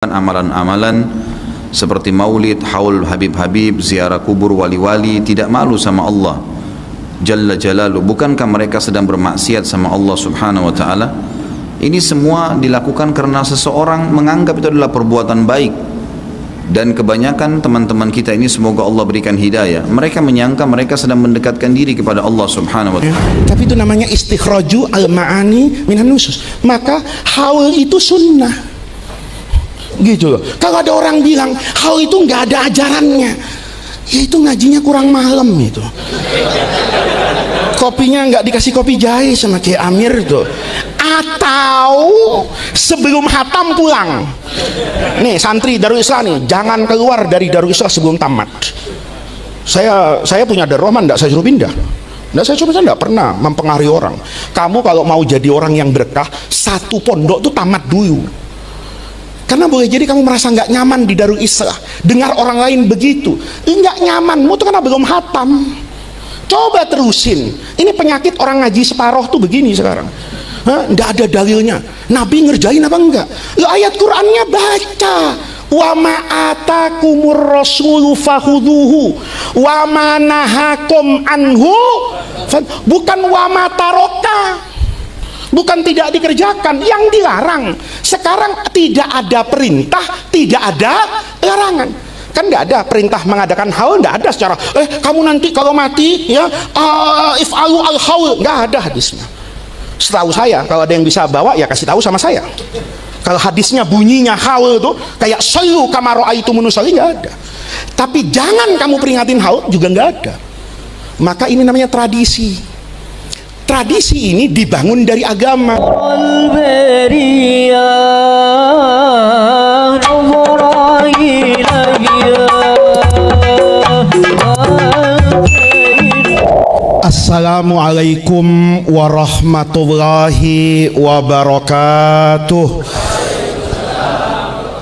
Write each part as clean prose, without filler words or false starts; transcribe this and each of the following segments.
amalan-amalan seperti maulid, haul Habib-Habib, ziarah kubur wali-wali, tidak malu sama Allah Jalla Jalaluh. Bukankah mereka sedang bermaksiat sama Allah Subhanahu wa ta'ala? Ini semua dilakukan karena seseorang menganggap itu adalah perbuatan baik. Dan kebanyakan teman-teman kita ini, semoga Allah berikan hidayah, mereka menyangka mereka sedang mendekatkan diri kepada Allah Subhanahu wa ta'ala. Tapi itu namanya istikhraju al-ma'ani minan nusus. Maka haul itu sunnah, gitu loh. Kalau ada orang bilang hal itu nggak ada ajarannya, ya itu ngajinya kurang malam itu. Kopinya nggak dikasih kopi jahe sama Kiai Amir tuh. Atau sebelum hatam pulang. Nih santri Darul Islah nih, jangan keluar dari Darul Islah sebelum tamat. Saya punya Darrohman, nggak saya suruh pindah. Nah, saya nggak pernah mempengaruhi orang. Kamu kalau mau jadi orang yang berkah, satu pondok tuh tamat dulu. Karena boleh jadi kamu merasa nggak nyaman di Darul Islah, dengar orang lain begitu, nggak nyamanmu tuh karena belum hatam. Coba terusin. Ini penyakit orang ngaji separoh tuh begini sekarang. Nggak ada dalilnya. Nabi ngerjain apa enggak? Ayat Qur'annya baca. Wa ma'atakumur rasulu fahuduhu wa manahakum anhu, bukan wa mataroka, bukan tidak dikerjakan, yang dilarang. Sekarang tidak ada perintah, tidak ada larangan. Kan nggak ada perintah mengadakan haul, nggak ada secara kamu nanti kalau mati ya if'alu al-haul, nggak ada hadisnya. Setahu saya, kalau ada yang bisa bawa ya kasih tahu sama saya. Kalau hadisnya bunyinya haul tuh kayak sallu kama ra'aitumuni usolli, nggak ada. Tapi jangan kamu peringatin haul juga nggak ada. Maka ini namanya tradisi. Tradisi ini dibangun dari agama. Assalamualaikum warahmatullahi wabarakatuh.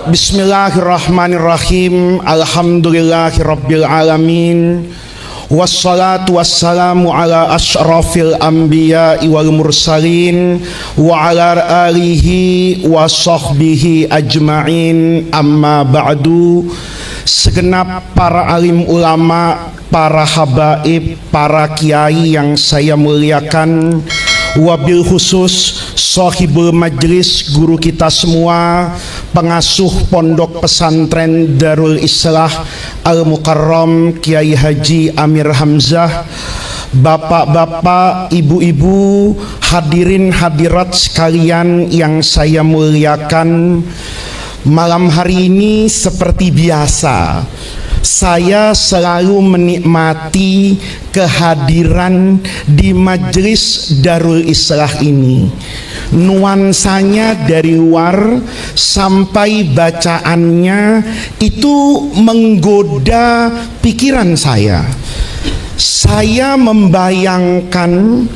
Bismillahirrahmanirrahim. Alhamdulillahirabbil alamin. Wassalatu wassalamu ala asyrafil anbiya'i wal mursalin wa ala alihi wa sahbihi ajma'in, amma ba'du. Segenap para alim ulama, para habaib, para kiai yang saya muliakan, wabil khusus sahibul majlis, guru kita semua, pengasuh pondok pesantren Darul Islah Al-Mukarram Kiai Haji Amir Hamzah, bapak-bapak, ibu-ibu, hadirin hadirat sekalian yang saya muliakan. Malam hari ini seperti biasa, saya selalu menikmati kehadiran di majelis Darul Islah ini. Nuansanya dari luar sampai bacaannya itu menggoda pikiran saya. Saya membayangkan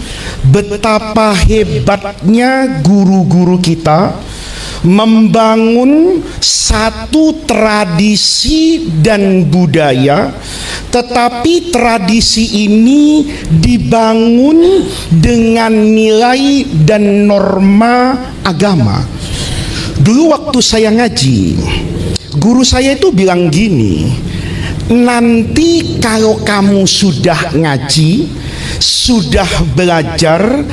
betapa hebatnya guru-guru kita membangun satu tradisi dan budaya, tetapi tradisi ini dibangun dengan nilai dan norma agama. Dulu waktu saya ngaji, guru saya itu bilang gini, nanti kalau kamu sudah ngaji, sudah belajar,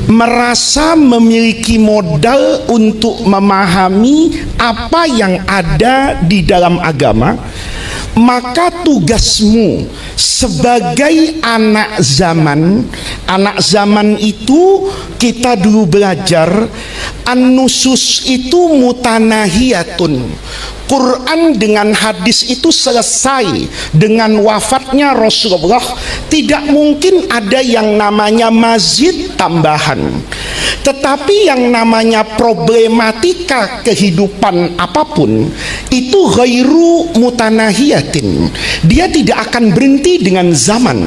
merasa memiliki modal untuk memahami apa yang ada di dalam agama, maka tugasmu sebagai anak zaman itu kita dulu belajar an-nusus itu mutanahiyatun. Quran dengan hadis itu selesai dengan wafatnya Rasulullah. Tidak mungkin ada yang namanya mazid, tambahan. Tetapi yang namanya problematika kehidupan apapun itu ghairu mutanahiyatin. Dia tidak akan berhenti dengan zaman.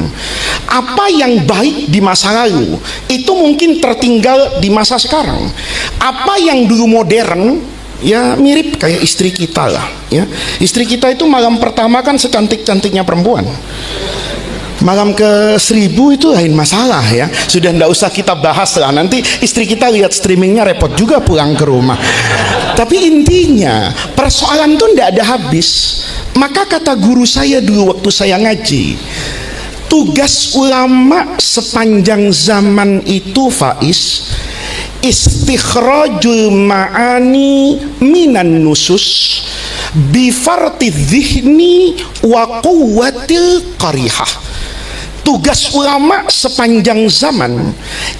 Apa yang baik di masa lalu itu mungkin tertinggal di masa sekarang. Apa yang dulu modern, ya mirip kayak istri kita lah, ya. Istri kita itu malam pertama kan secantik-cantiknya perempuan. Malam ke 1000 itu lain masalah, ya. Sudah ndak usah kita bahas lah. Nanti istri kita lihat streamingnya repot juga pulang ke rumah. Tapi intinya persoalan tuh tidak ada habis. Maka kata guru saya dulu waktu saya ngaji, tugas ulama sepanjang zaman itu, Faiz, istikhrajul ma'ani minan nusus bifarti dhihni wa quwwatil qarihah. Tugas ulama sepanjang zaman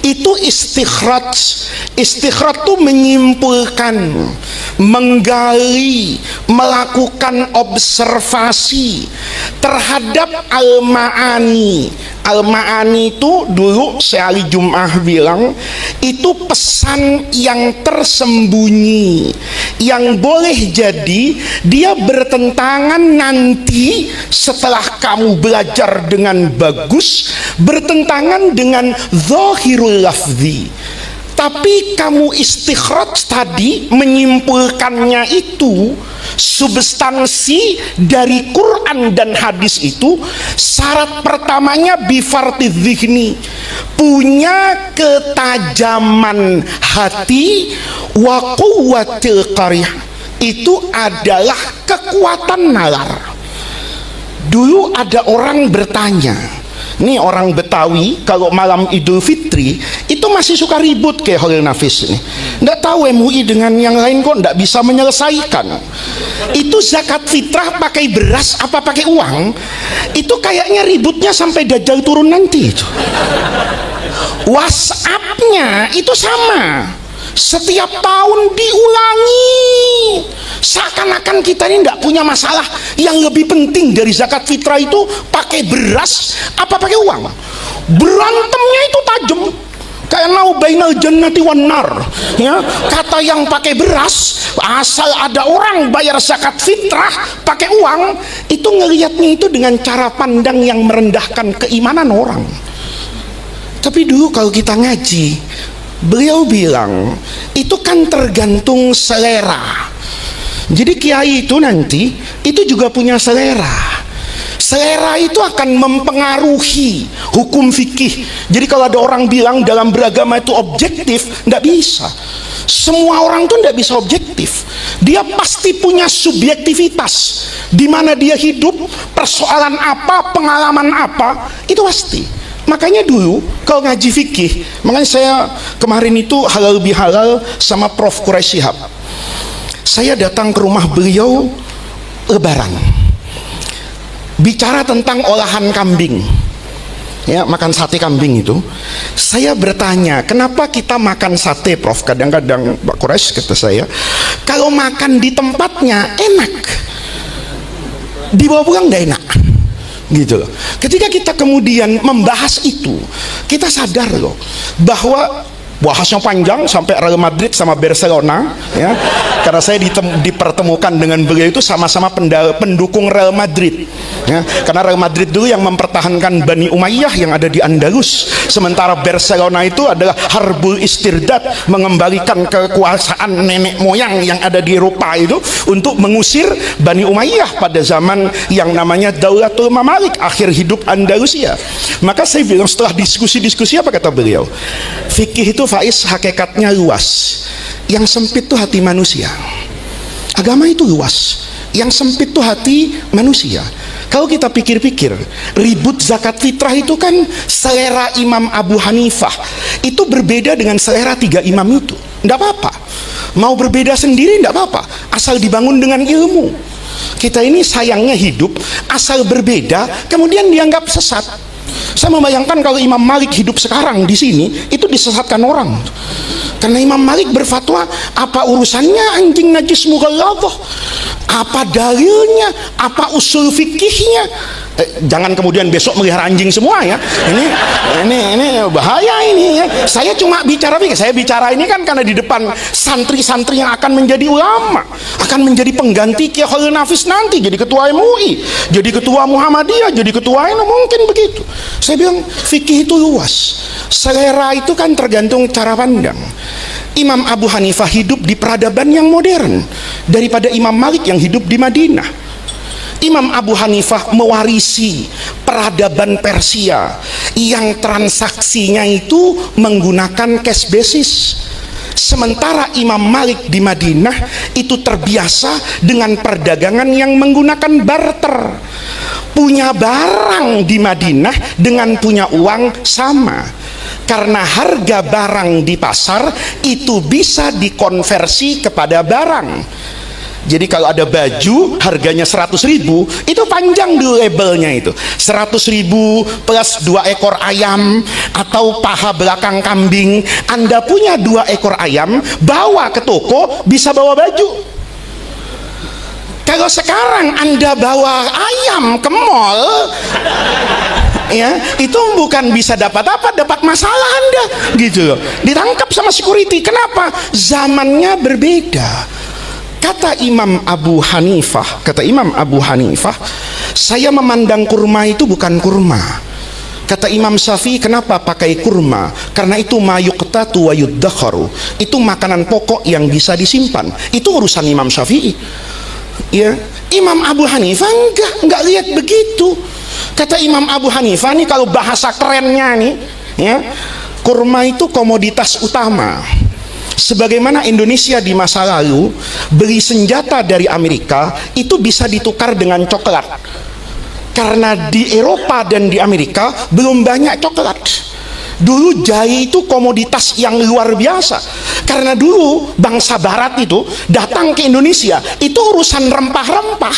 itu istikhraj. Istikhraj itu menyimpulkan, menggali, melakukan observasi terhadap al-ma'ani. Al-ma'ani itu dulu Syekh Jum'ah bilang itu pesan yang tersembunyi, yang boleh jadi dia bertentangan nanti setelah kamu belajar dengan bagus, bertentangan dengan zahirul lafzi. Tapi kamu istikhraj tadi menyimpulkannya itu substansi dari Quran dan hadis itu. Syarat pertamanya bifarti dzihni, punya ketajaman hati, wa quwwatil qarih, itu adalah kekuatan nalar. Dulu ada orang bertanya, nih orang Betawi kalau malam Idul Fitri itu masih suka ribut kayak Holil Nafis nih. Nggak tahu MUI dengan yang lain kok nggak bisa menyelesaikan. Itu zakat fitrah pakai beras apa pakai uang? Itu kayaknya ributnya sampai Dajjal turun nanti itu. WhatsApp-nya itu sama. Setiap tahun diulangi, seakan-akan kita ini tidak punya masalah. Yang lebih penting dari zakat fitrah itu pakai beras apa pakai uang. Berantemnya itu tajam kayak naubainal jannati wan nar, ya. Kata yang pakai beras, asal ada orang bayar zakat fitrah pakai uang, itu ngelihatnya itu dengan cara pandang yang merendahkan keimanan orang. Tapi dulu kalau kita ngaji, beliau bilang itu kan tergantung selera. Jadi kiai itu nanti itu juga punya selera. Selera itu akan mempengaruhi hukum fikih. Jadi kalau ada orang bilang dalam beragama itu objektif, tidak bisa. Semua orang tuh tidak bisa objektif. Dia pasti punya subjektivitas. Di mana dia hidup, persoalan apa, pengalaman apa, itu pasti. Makanya dulu kalau ngaji fikih, makanya saya kemarin itu halal bihalal sama Prof. Quraisy Shihab. Saya datang ke rumah beliau lebaran, bicara tentang olahan kambing, ya, makan sate kambing itu. Saya bertanya, kenapa kita makan sate, Prof? Kadang-kadang Pak Quraisy kata saya, kalau makan di tempatnya enak, dibawa pulang nggak enak, gitu loh. Ketika kita kemudian membahas itu, kita sadar loh bahwa bahasnya panjang sampai Real Madrid sama Barcelona, ya, karena saya dipertemukan dengan beliau itu sama-sama pendukung Real Madrid, ya, karena Real Madrid dulu yang mempertahankan Bani Umayyah yang ada di Andalus, sementara Barcelona itu adalah Harbul Istirdad, mengembalikan kekuasaan nenek moyang yang ada di Eropa itu untuk mengusir Bani Umayyah pada zaman yang namanya Daulatul Mamalik, akhir hidup Andalusia. Maka saya bilang setelah diskusi-diskusi, apa kata beliau? Fikih itu, Faiz, hakikatnya luas. Yang sempit itu hati manusia. Agama itu luas. Yang sempit itu hati manusia. Kalau kita pikir-pikir, ribut zakat fitrah itu kan selera Imam Abu Hanifah itu berbeda dengan selera tiga imam itu. Tidak apa-apa. Mau berbeda sendiri tidak apa-apa, asal dibangun dengan ilmu. Kita ini sayangnya hidup asal berbeda kemudian dianggap sesat. Saya membayangkan kalau Imam Malik hidup sekarang di sini, itu disesatkan orang. Karena Imam Malik berfatwa, apa urusannya anjing najis mughalladhah? Apa dalilnya? Apa usul fikihnya? Jangan kemudian besok melihara anjing semua, ya. Ini bahaya ini, ya. Saya cuma bicara fikih. Saya bicara ini kan karena di depan santri-santri yang akan menjadi ulama, akan menjadi pengganti Kiai Holil Nafis nanti, jadi ketua MUI, jadi ketua Muhammadiyah, jadi ketua ini, mungkin begitu. Saya bilang fikih itu luas. Selera itu kan tergantung cara pandang. Imam Abu Hanifah hidup di peradaban yang modern daripada Imam Malik yang hidup di Madinah. Imam Abu Hanifah mewarisi peradaban Persia yang transaksinya itu menggunakan cash basis. Sementara Imam Malik di Madinah itu terbiasa dengan perdagangan yang menggunakan barter. Punya barang di Madinah dengan punya uang sama, karena harga barang di pasar itu bisa dikonversi kepada barang. Jadi kalau ada baju harganya 100.000, itu panjang dulu labelnya itu 100.000 plus 2 ekor ayam atau paha belakang kambing. Anda punya 2 ekor ayam, bawa ke toko bisa bawa baju. Kalau sekarang Anda bawa ayam ke mall, ya, itu bukan bisa dapat apa, dapat masalah Anda, gitu loh. Ditangkap sama security. Kenapa? Zamannya berbeda. Kata Imam Abu Hanifah, saya memandang kurma itu bukan kurma. Kata Imam Syafi'i, kenapa pakai kurma? Karena itu mayuqtatu wa yuddakharu. Itu makanan pokok yang bisa disimpan. Itu urusan Imam Syafi'i. Ya, Imam Abu Hanifah enggak lihat begitu. Kata Imam Abu Hanifah nih, kalau bahasa kerennya nih, ya, kurma itu komoditas utama. Sebagaimana Indonesia di masa lalu beli senjata dari Amerika itu bisa ditukar dengan coklat, karena di Eropa dan di Amerika belum banyak coklat. Dulu jahe itu komoditas yang luar biasa, karena dulu bangsa barat itu datang ke Indonesia itu urusan rempah-rempah.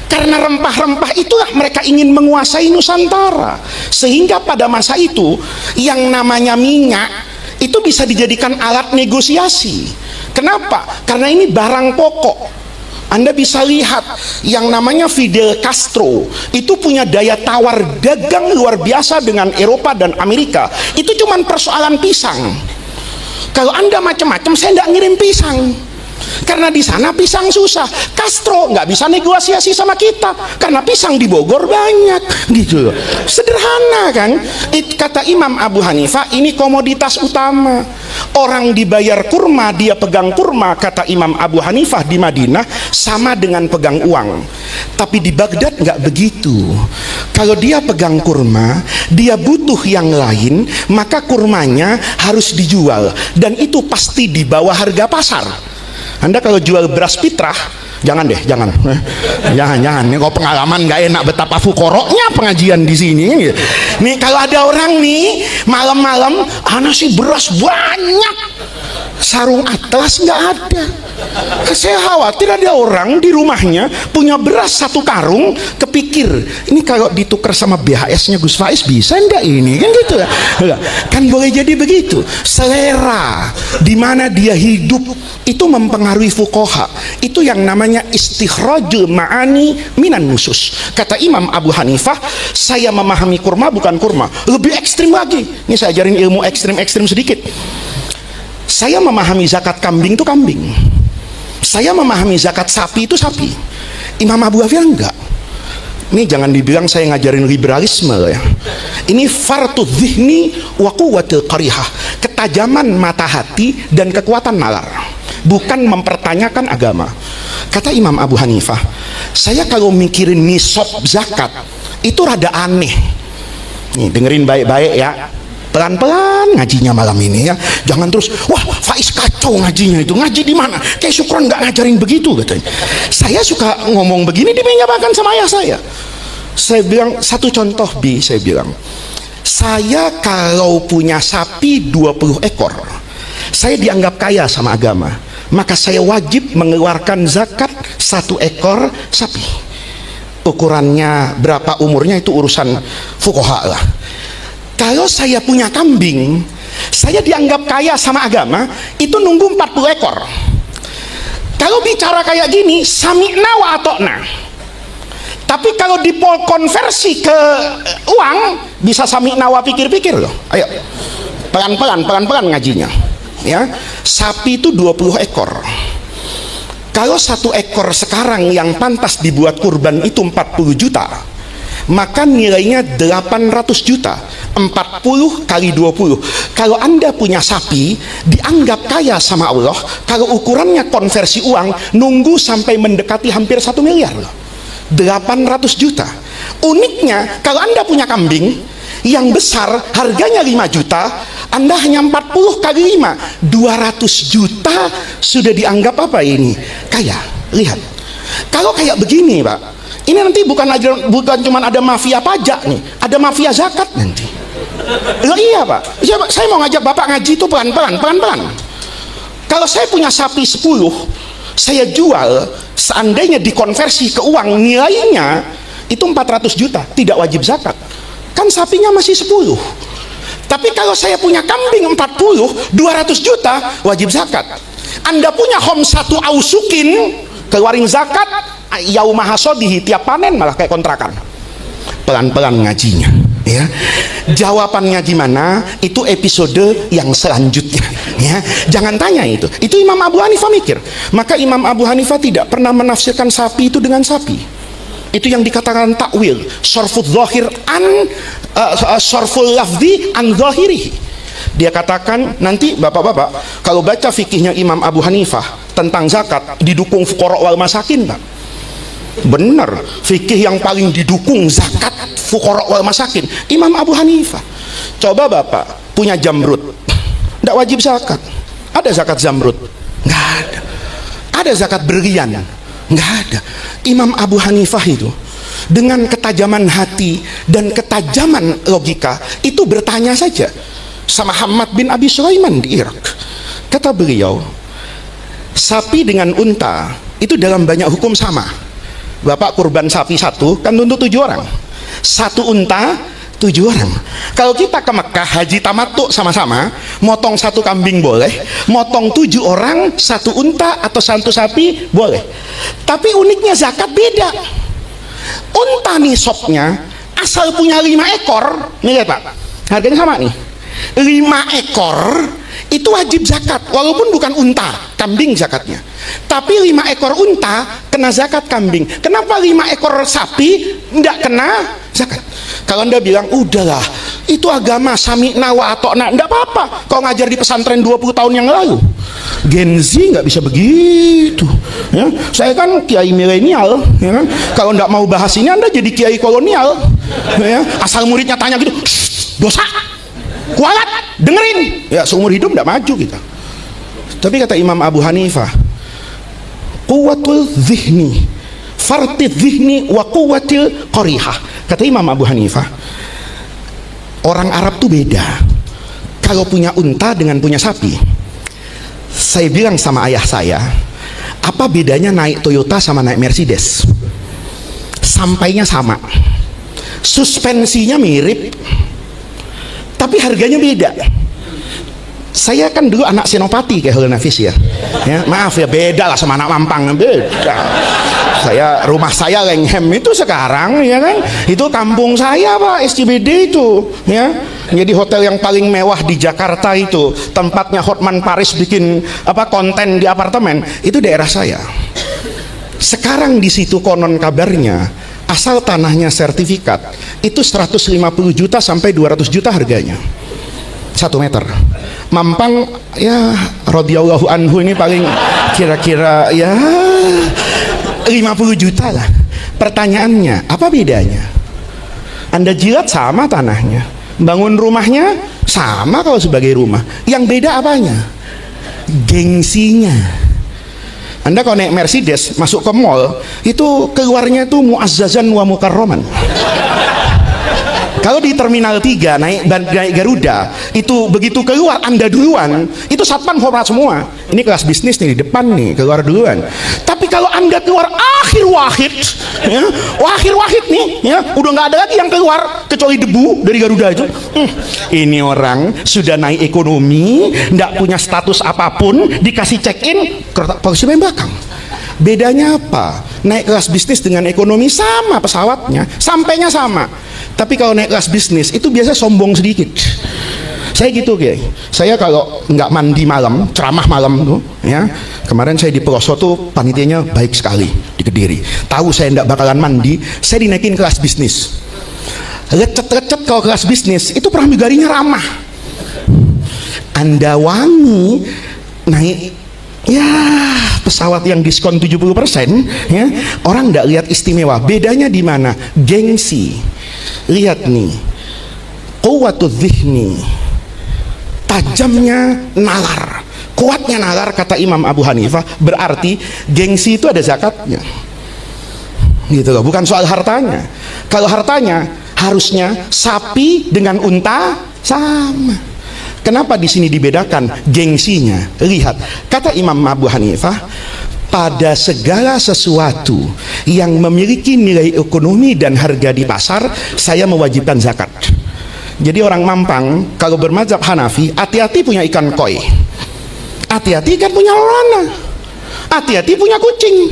Karena rempah-rempah itulah mereka ingin menguasai Nusantara, sehingga pada masa itu yang namanya minyak itu bisa dijadikan alat negosiasi. Kenapa? Karena ini barang pokok. Anda bisa lihat yang namanya Fidel Castro itu punya daya tawar dagang luar biasa dengan Eropa dan Amerika. Itu cuma persoalan pisang. Kalau Anda macam-macam, saya tidak ngirim pisang, karena di sana pisang susah. Castro nggak bisa negosiasi sama kita karena pisang di Bogor banyak, gitu. Sederhana kan? Kata Imam Abu Hanifah, ini komoditas utama. Orang dibayar kurma, dia pegang kurma. Kata Imam Abu Hanifah di Madinah sama dengan pegang uang. Tapi di Baghdad nggak begitu. Kalau dia pegang kurma, dia butuh yang lain, maka kurmanya harus dijual, dan itu pasti di bawah harga pasar. Anda kalau jual beras fitrah, jangan. Ini kok pengalaman nggak enak betapa fukoroknya pengajian di sini. Nih kalau ada orang nih malam-malam, nasi beras banyak, sarung atlas nggak ada. Saya khawatir ada orang di rumahnya punya beras 1 karung, kepikir ini kalau ditukar sama BHS-nya Gus Faiz bisa enggak ini, kan gitu ya. Kan boleh jadi begitu. Selera di mana dia hidup itu mempengaruhi fuqaha. Itu yang namanya istikhrajul ma'ani minan nusus. Kata Imam Abu Hanifah, saya memahami kurma bukan kurma, lebih ekstrim lagi. Ini saya ajarin ilmu ekstrim sedikit. Saya memahami zakat kambing itu kambing, saya memahami zakat sapi itu sapi. Imam Abu Hanifah enggak. Ini jangan dibilang saya ngajarin liberalisme ya. Ini fartu dzihni wa quwwatul qarihah, ketajaman mata hati dan kekuatan nalar, bukan mempertanyakan agama. Kata Imam Abu Hanifah, saya kalau mikirin nisab zakat itu rada aneh. Nih dengerin baik-baik ya, pelan-pelan ngajinya malam ini ya. Jangan terus, wah Faiz kacau ngajinya itu. Ngaji di mana? Kayak Syukron nggak ngajarin begitu katanya. Saya suka ngomong begini dimenyapakan sama ayah saya. Saya bilang satu contoh Bi, saya bilang, saya kalau punya sapi 20 ekor, saya dianggap kaya sama agama, maka saya wajib mengeluarkan zakat 1 ekor sapi. Ukurannya berapa, umurnya itu urusan fuqaha lah. Kalau saya punya kambing, saya dianggap kaya sama agama, itu nunggu 40 ekor. Kalau bicara kayak gini, sami'na wa atokna. Tapi kalau dikonversi ke uang, bisa sami'na wa pikir-pikir loh. Ayo, pelan-pelan ngajinya. Ya, sapi itu 20 ekor. Kalau 1 ekor sekarang yang pantas dibuat kurban itu 40 juta, maka nilainya 800 juta. 40 kali 20. Kalau Anda punya sapi, dianggap kaya sama Allah. Kalau ukurannya konversi uang, nunggu sampai mendekati hampir 1 miliar loh. 800 juta. Uniknya, kalau Anda punya kambing, yang besar harganya 5 juta, Anda hanya 40 kali 5, 200 juta sudah dianggap apa ini? Kaya. Lihat, kalau kayak begini Pak, ini nanti bukan cuma ada mafia pajak nih, ada mafia zakat nanti. Loh iya Pak, ya, Pak, saya mau ngajak Bapak ngaji itu pelan-pelan. Kalau saya punya sapi 10, saya jual, seandainya dikonversi ke uang, nilainya itu 400 juta, tidak wajib zakat. Kan sapinya masih 10. Tapi kalau saya punya kambing 40, 200 juta, wajib zakat. Anda punya home 1 ausukin, keluarin zakat, yaumah hasodihi, tiap panen malah kayak kontrakan. Pelan-pelan ngajinya. Ya, jawabannya gimana? Itu episode yang selanjutnya. Ya, jangan tanya itu. Itu Imam Abu Hanifah mikir. Maka Imam Abu Hanifah tidak pernah menafsirkan sapi itu dengan sapi. Itu yang dikatakan takwil, sorful zahir an sorful lafzi an zahirihi. Dia katakan nanti bapak-bapak kalau baca fikihnya Imam Abu Hanifah tentang zakat didukung fuqara wal masakin, Pak. Benar, fikih yang paling didukung zakat fuqara wal masakin Imam Abu Hanifah. Coba Bapak punya jamrud, tidak wajib zakat. Ada zakat zamrud? Nggak ada. Ada zakat berlian? Nggak ada. Imam Abu Hanifah itu dengan ketajaman hati dan ketajaman logika itu bertanya saja sama Hamad bin Abi Sulaiman di Irak. Kata beliau, sapi dengan unta itu dalam banyak hukum sama. Bapak kurban sapi 1 kan untuk 7 orang, 1 unta 7 orang. Kalau kita ke Mekah haji tamattu sama-sama, motong 1 kambing boleh, motong 7 orang 1 unta atau 1 sapi boleh. Tapi uniknya zakat beda. Unta nisabnya asal punya 5 ekor, nih lihat Pak, harganya sama nih, 5 ekor itu wajib zakat, walaupun bukan unta, kambing zakatnya. Tapi 5 ekor unta kena zakat kambing. Kenapa 5 ekor sapi tidak kena zakat? Kalau Anda bilang udahlah itu agama sami'na wa ata'na, tidak apa-apa. Kau ngajar di pesantren 20 tahun yang lalu, Gen Z nggak bisa begitu. Ya, saya kan kiai milenial. Ya kan? Kalau tidak mau bahas ini Anda jadi kiai kolonial. Ya, asal muridnya tanya gitu, dosa. Kualat, dengerin. Ya seumur hidup tidak maju kita. Tapi kata Imam Abu Hanifah, quwwatul zihni, fartid zihni wa quwwatil qarihah. Kata Imam Abu Hanifah, orang Arab tuh beda. Kalau punya unta dengan punya sapi. Saya bilang sama ayah saya, apa bedanya naik Toyota sama naik Mercedes? Sampainya sama, suspensinya mirip, tapi harganya beda. Saya kan dulu anak Senopati kayak Hul Nafis ya. Maaf ya, beda lah sama anak Mampang, beda. Rumah saya Lenghem itu sekarang ya kan, itu kampung saya Pak, SCBD itu ya. Jadi hotel yang paling mewah di Jakarta itu, tempatnya Hotman Paris bikin konten di apartemen, itu daerah saya. Sekarang di situ konon kabarnya asal tanahnya sertifikat itu 150 juta sampai 200 juta harganya 1 meter. Mampang ya radhiyallahu anhu ini paling kira-kira ya 50 juta lah. Pertanyaannya apa bedanya? Anda jilat sama tanahnya, bangun rumahnya sama kalau sebagai rumah, yang beda apanya? Gengsinya. Anda kalau naik Mercedes masuk ke mall itu keluarnya itu muazzazan wa mukarraman. Kalau di Terminal 3 naik Garuda itu begitu keluar Anda duluan, itu satpam hormat semua. Ini kelas bisnis nih, di depan nih, keluar duluan. Tapi kalau Anda keluar akhir wahid nih ya, udah nggak ada lagi yang keluar kecuali debu dari Garuda itu. Ini orang sudah naik ekonomi, nggak punya status apapun, dikasih check-in polisi main belakang. Bedanya apa? Naik kelas bisnis dengan ekonomi sama pesawatnya, sampainya sama. Tapi kalau naik kelas bisnis itu biasa sombong sedikit. Saya gitu Kiai. Saya kalau nggak mandi malam, ceramah malam tuh, ya. Kemarin saya di Peloso tuh panitianya baik sekali di Kediri. Tahu saya nggak bakalan mandi, saya dinaikin kelas bisnis. Lecet-lecet kalau kelas bisnis itu pramugarinya ramah. Anda wangi naik ya pesawat yang diskon 70%, ya, orang nggak lihat istimewa. Bedanya di mana? Gengsi. Lihat nih, quwwatu dzihni, tajamnya nalar, kuatnya nalar, kata Imam Abu Hanifah, berarti gengsi itu ada zakatnya. Gitu loh, bukan soal hartanya. Kalau hartanya harusnya sapi dengan unta sama. Kenapa di sini dibedakan gengsinya? Lihat, kata Imam Abu Hanifah, pada segala sesuatu yang memiliki nilai ekonomi dan harga di pasar, saya mewajibkan zakat. Jadi orang Mampang kalau bermadzhab Hanafi, hati-hati punya ikan koi, hati-hati kan punya lorana, hati-hati punya kucing.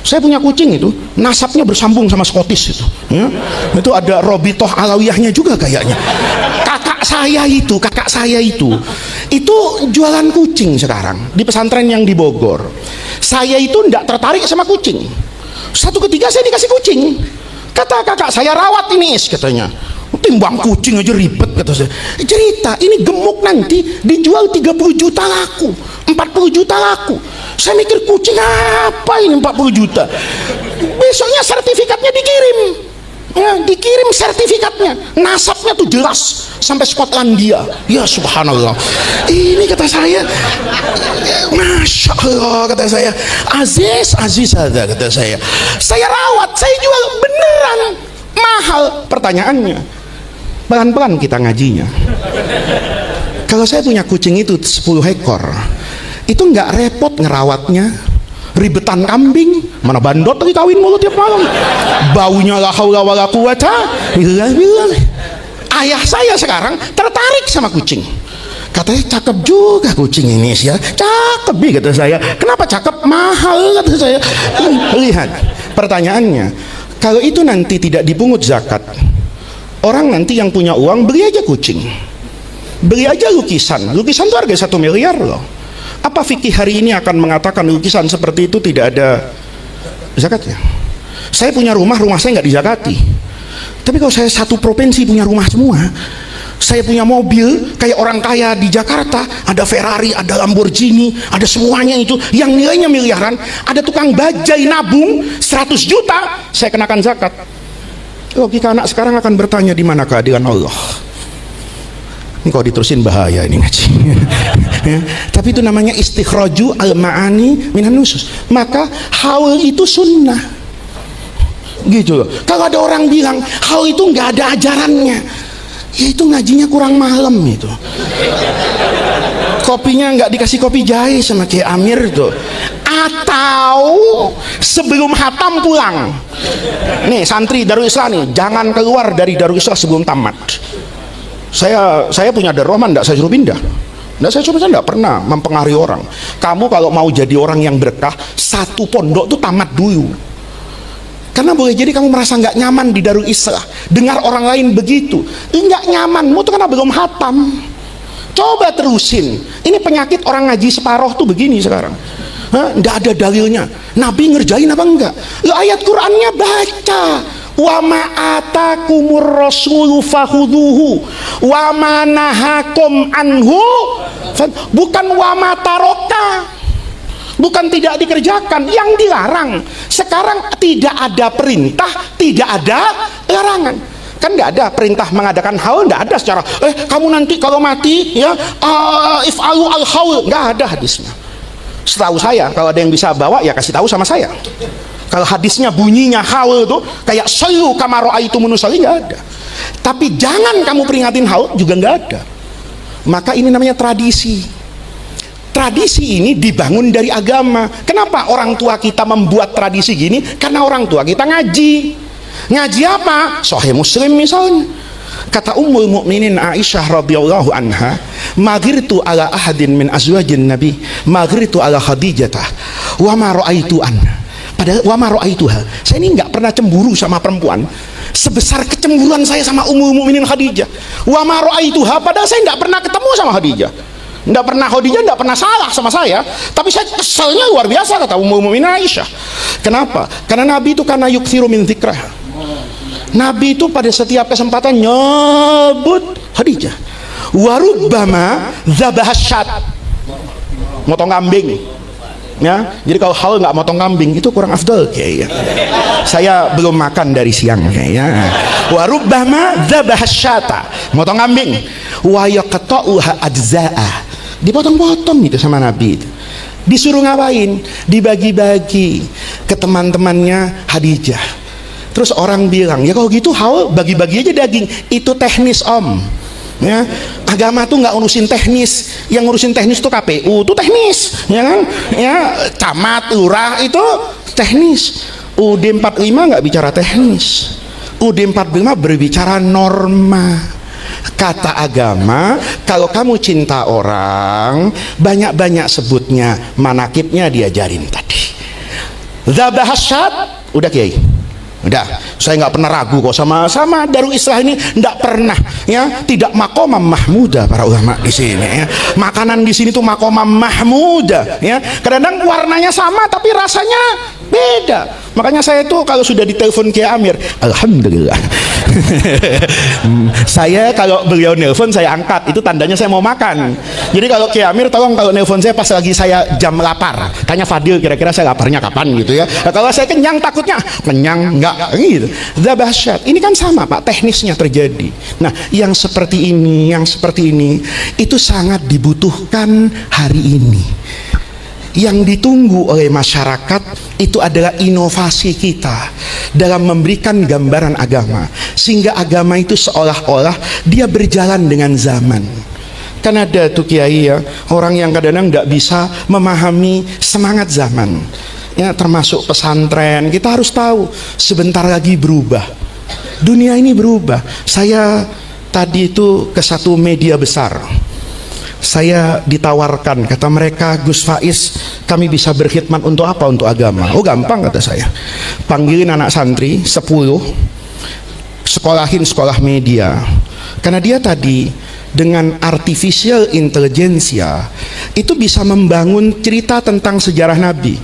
Saya punya kucing itu, nasabnya bersambung sama Scottish itu, ya. Itu ada Robitoh Alawiyahnya juga kayaknya. Kakak saya itu jualan kucing sekarang di pesantren yang di Bogor. Saya itu tidak tertarik sama kucing. Satu ketiga saya dikasih kucing. Kata kakak saya, rawat ini katanya. Timbang kucing aja ribet, kata saya. Cerita ini gemuk nanti dijual 30 juta laku, 40 juta laku. Saya mikir kucing apa ini 40 juta. Besoknya sertifikatnya dikirim, ya, dikirim sertifikatnya, nasabnya tuh jelas sampai Skotlandia. Ya subhanallah. Ini kata saya, masya Allah, kata saya, aziz ada, kata saya rawat, saya jual beneran mahal. Pertanyaannya, pelan-pelan kita ngajinya. Kalau saya punya kucing itu 10 ekor, itu nggak repot ngerawatnya, ribetan kambing, mana bandot lagi kawin mulu tiap malam, baunya la haula wala quwata illa billah. Ayah saya sekarang tertarik sama kucing, katanya cakep juga kucing ini ya, cakep bi, kata saya. Kenapa cakep? Mahal, kata saya. Lihat, pertanyaannya, kalau itu nanti tidak dipungut zakat, orang nanti yang punya uang beli aja kucing, beli aja lukisan itu harga 1 miliar loh. Apa fikih hari ini akan mengatakan lukisan seperti itu tidak ada zakatnya? Saya punya rumah saya nggak dizakati. Tapi kalau saya satu provinsi punya rumah semua, saya punya mobil kayak orang kaya di Jakarta, ada Ferrari, ada Lamborghini, ada semuanya itu yang nilainya miliaran, ada tukang bajai nabung 100 juta, saya kenakan zakat. Logika anak sekarang akan bertanya, di mana keadilan Allah? Ini kalau diterusin bahaya ini ngaji. Ya, tapi itu namanya istikhraju al-ma'ani minan nusus. Maka haul itu sunnah, gitu loh. Kalau ada orang bilang haul itu nggak ada ajarannya, ya itu ngajinya kurang malam itu. Kopinya nggak dikasih kopi jahe sama Kiai Amir tuh, atau sebelum hatam pulang. Nih santri Darul Islah nih, jangan keluar dari Darul Islah sebelum tamat. Saya punya Darul Rahman, enggak saya suruh pindah. Saya tidak pernah mempengaruhi orang. Kamu kalau mau jadi orang yang berkah, satu pondok tuh tamat dulu. Karena boleh jadi kamu merasa nggak nyaman di Darul Islah, dengar orang lain begitu, nggak nyamanmu tuh karena belum hatam. Coba terusin. Ini penyakit orang ngaji separoh tuh begini sekarang. Nggak ada dalilnya. Nabi ngerjain apa enggak? Ayat Qur'annya baca. Wa ma'atakumur rasulu fahuduhu wa manahakum anhu, bukan wa mataroka, bukan tidak dikerjakan, yang dilarang. Sekarang tidak ada perintah, tidak ada larangan. Kan nggak ada perintah mengadakan haul, nggak ada secara kamu nanti kalau mati ya if'alu al-haul, nggak ada hadisnya. Setahu saya, kalau ada yang bisa bawa ya kasih tahu sama saya. Kalau hadisnya bunyinya haul tuh kayak sallu kama ra'aitumuni usalli, nggak ada. Tapi jangan kamu peringatin haul juga nggak ada. Maka ini namanya tradisi. Tradisi ini dibangun dari agama. Kenapa orang tua kita membuat tradisi gini? Karena orang tua kita ngaji. Ngaji apa? Sahih Muslim misalnya. Kata Ummul Mukminin Aisyah radhiyallahu anha, "Maghirtu ala ahadin min azwajin Nabi, maghirtu ala Khadijah, wa ma ra'aitu an." Padahal wa ma ra'aituha. Saya ini nggak pernah cemburu sama perempuan sebesar kecemburuan saya sama Ummul Mukminin Khadijah. Wa ma ra'aituha, padahal saya nggak pernah ketemu sama Khadijah. Khadijah nggak pernah salah sama saya, tapi saya keselnya luar biasa, kata Ummul Mukminin Aisyah. Kenapa? Karena Nabi itu karena yukthiru min dzikrah. Nabi itu pada setiap kesempatan nyebut Khadijah. Warubbama dzabahasat, motong kambing. Ya, jadi kalau haul nggak motong kambing itu kurang afdal kayaknya. Saya belum makan dari siang kayaknya. Wa rubbama dzabah syata, motong kambing. Wa yaqta'uha ajza'a, dipotong-potong gitu sama Nabi itu. Disuruh ngapain? Dibagi-bagi ke teman-temannya Khadijah. Terus orang bilang, ya kalau gitu haul bagi-bagi aja daging. Itu teknis om. Ya, agama tuh nggak ngurusin teknis, yang ngurusin teknis tuh KPU, tuh teknis, ya kan? Ya, camat, lurah itu teknis. UUD 45 nggak bicara teknis. UUD 45 berbicara norma. Kata agama, kalau kamu cinta orang, banyak-banyak sebutnya, manakibnya diajarin tadi. Dzabah syat, udah kiai. Udah, saya nggak pernah ragu kok sama Darul Islah ini, nggak pernah ya, tidak makomam mahmuda para ulama di sini ya. Makanan di sini tuh makomam mahmuda ya. Kadang-kadang warnanya sama tapi rasanya beda. Makanya saya tuh kalau sudah ditelepon Kiai Amir, alhamdulillah. Saya kalau beliau nelpon saya angkat, itu tandanya saya mau makan. Jadi kalau Kiai Amir tolong kalau nelpon saya pas lagi saya jam lapar, tanya Fadil kira-kira saya laparnya kapan gitu ya. Nah, kalau saya kenyang takutnya kenyang enggak gitu. Dzabahsyat. Ini kan sama Pak, teknisnya terjadi. Nah, yang seperti ini itu sangat dibutuhkan hari ini. Yang ditunggu oleh masyarakat itu adalah inovasi kita dalam memberikan gambaran agama, sehingga agama itu seolah-olah dia berjalan dengan zaman. Kan ada tuh kiai ya, orang yang kadang-kadang nggak bisa memahami semangat zaman ya, termasuk pesantren. Kita harus tahu sebentar lagi berubah, dunia ini berubah. Saya tadi itu ke satu media besar, saya ditawarkan, kata mereka, Gus Faiz, kami bisa berkhidmat untuk apa? Untuk agama. Oh gampang kata saya, panggilin anak santri 10, sekolahin sekolah media. Karena dia tadi dengan artificial intelligence itu bisa membangun cerita tentang sejarah Nabi.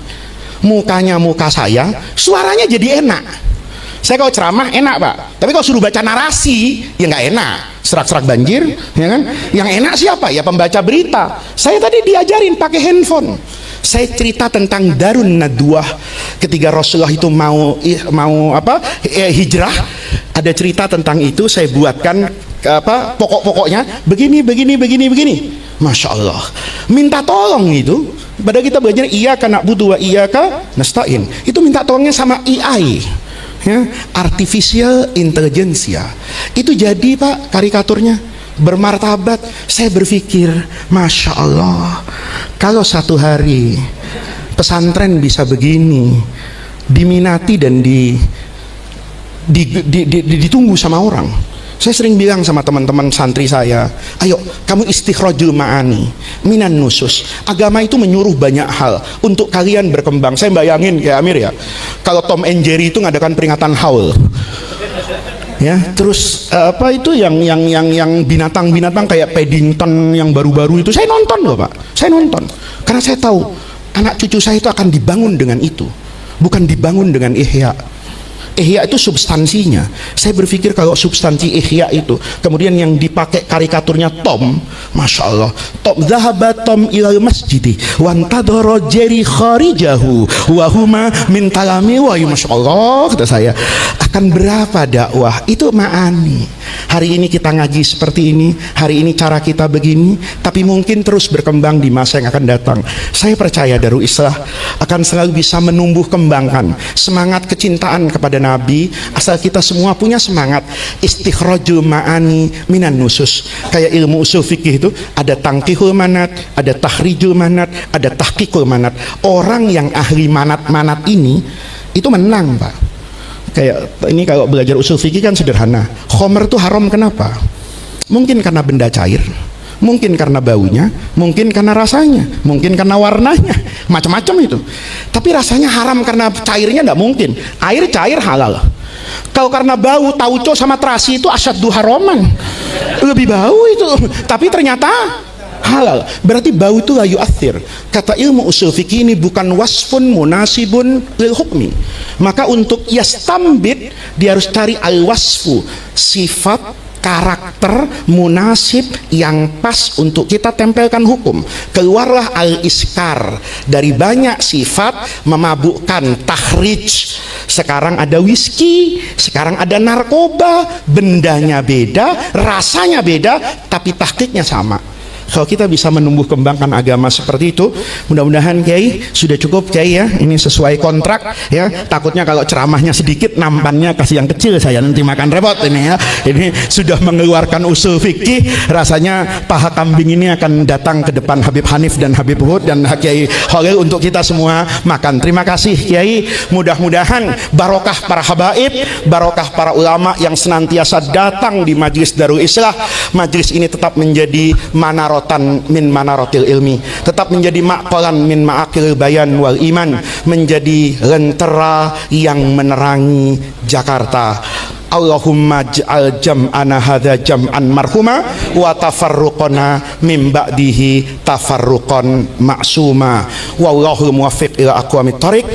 Mukanya muka saya, suaranya jadi enak. Saya kalau ceramah enak Pak, tapi kalau suruh baca narasi ya nggak enak, serak-serak banjir, ya kan? Yang enak siapa? Ya pembaca berita. Saya tadi diajarin pakai handphone. Saya cerita tentang Darun Nadwah ketika Rasulullah itu mau hijrah. Ada cerita tentang itu, saya buatkan pokok-pokoknya begini. Masya Allah, minta tolong itu. Padahal kita belajar iyyaka na'budu wa iyyaka nasta'in. Itu minta tolongnya sama AI. Ya, artificial intelligence itu jadi Pak karikaturnya bermartabat. Saya berpikir, Masya Allah, kalau satu hari pesantren bisa begini, diminati dan ditunggu sama orang. Saya sering bilang sama teman-teman santri saya, ayo kamu istikhrajul ma'ani minan nusus. Agama itu menyuruh banyak hal untuk kalian berkembang. Saya bayangin ya Amir ya, kalau Tom and Jerry itu ngadakan peringatan haul ya, terus itu yang binatang-binatang kayak Paddington yang baru-baru itu saya nonton loh Pak, saya nonton karena saya tahu anak cucu saya itu akan dibangun dengan itu, bukan dibangun dengan ihya. Ihya itu substansinya. Saya berpikir kalau substansi ihya itu kemudian yang dipakai karikaturnya Tom, Masya Allah, Tom zahaba Tom ilal masjidi wantadhara Jerry kharijahu wa huma min talami wa Masya Allah, kata saya, akan berapa dakwah itu ma'ani. Hari ini kita ngaji seperti ini, hari ini cara kita begini, tapi mungkin terus berkembang di masa yang akan datang. Saya percaya Darul Islah akan selalu bisa menumbuh kembangkan semangat kecintaan kepada Nabi, asal kita semua punya semangat istikhrajul ma'ani minan nusus. Kayak ilmu usul fikih itu ada tangkihul manat, ada tahrijul manat, ada tahqiqul manat. Orang yang ahli manat-manat ini itu menang Pak. Kayak ini kalau belajar usul fikih kan sederhana. Khomer itu haram kenapa? Mungkin karena benda cair, mungkin karena baunya, mungkin karena rasanya, mungkin karena warnanya, macam-macam itu. Tapi rasanya haram karena cairnya tidak mungkin. Air cair halal. Kalau karena bau, tauco sama terasi itu asyaddu haraman, lebih bau itu. Tapi ternyata halal. Berarti bau itu la yu'athir. Kata ilmu usul fikih ini bukan wasfun munasibun lil hukmi. Maka untuk yastambit dia harus cari al wasfu, sifat karakter munasib yang pas untuk kita tempelkan hukum. Keluarlah al-iskar dari banyak sifat memabukkan, tahrij. Sekarang ada whisky, sekarang ada narkoba, bendanya beda, rasanya beda, tapi tahqiqnya sama. Kalau kita bisa menumbuh kembangkan agama seperti itu, mudah-mudahan Kiai sudah cukup Kiai ya. Ini sesuai kontrak ya. Takutnya kalau ceramahnya sedikit, nampannya kasih yang kecil, saya nanti makan repot ini ya. Ini sudah mengeluarkan usul fikih, rasanya paha kambing ini akan datang ke depan Habib Hanif dan Habib Hud dan Kiai Khalil untuk kita semua makan. Terima kasih Kiai. Mudah-mudahan barokah para habaib, barokah para ulama yang senantiasa datang di Majlis Darul Islah. Majlis ini tetap menjadi manarot min manarotil ilmi, tetap menjadi ma'qalan min ma'akil bayan wal iman, menjadi lentera yang menerangi Jakarta. Allahumma ja'al jam'ana hadza jam'an marhuma wa tafarruqana min ba'dihi tafarruqan ma'suma. Wallahu muwaffiq ila aqwamit thariq.